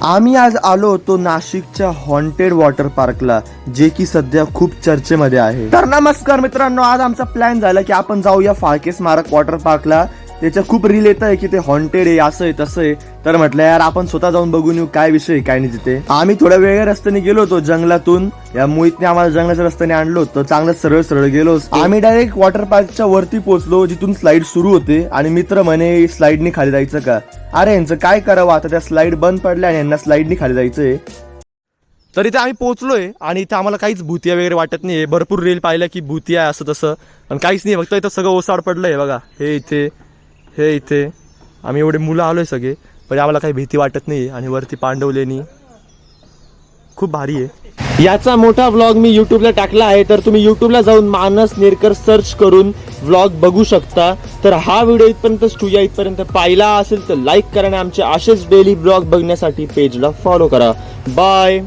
आम्ही आज आलो होतो नाशिकच्या हॉन्टेड वॉटर पार्कला, जे की सध्या खूप चर्चेमध्ये आहे. तर नमस्कार मित्रांनो, आज आमचा प्लॅन झाला की आपण जाऊया फाळके स्मारक वॉटर पार्कला. त्याच्या खूप रील येत आहे की ते हॉन्टेड आहे, असं आहे तसं आहे. तर म्हटलं यार आपण स्वतः जाऊन बघून येऊ काय विषय आहे, काय नाही तिथे. आम्ही थोड्या वेगळ्या रस्त्याने गेलो होतो जंगलातून. या मोहितने आम्हाला जंगलाच्या रस्त्याने आणलो होतं. चांगलं सरळ सरळ गेलो. आम्ही डायरेक्ट वॉटर पार्कच्या वरती पोहोचलो, जिथून स्लाइड सुरू होते. आणि मित्र म्हणे स्लाइडनी खाली जायचं का. अरे यांचं काय करावं आता, त्या स्लाइड बंद पडल्या आणि यांना स्लाइडनी खाली जायचंय. तर इथे आम्ही पोहोचलोय आणि इथे आम्हाला काहीच भूतिया वगैरे वाटत नाहीये. भरपूर रील पाहिलं की भूतिया आहे असं तसं, पण काहीच नाही. फक्त इथं सगळं ओसाड पडलंय बघा. हे इथे आम्ही एवढे मुलं आलोय सगळे, पण आम्हाला काही भीती वाटत नाही. आणि वरती पांडवलेनी खूप भारी आहे. याचा मोठा व्लॉग मी यूट्यूबला टाकला आहे, तर तुम्ही यूट्यूबला जाऊन मानस नेरकर सर्च करून व्लॉग बघू शकता. तर हा व्हिडिओ इथपर्यंत पाहिला असेल तर लाईक करा आणि आमचे असेच डेली व्लॉग बघण्यासाठी पेजला फॉलो करा. बाय.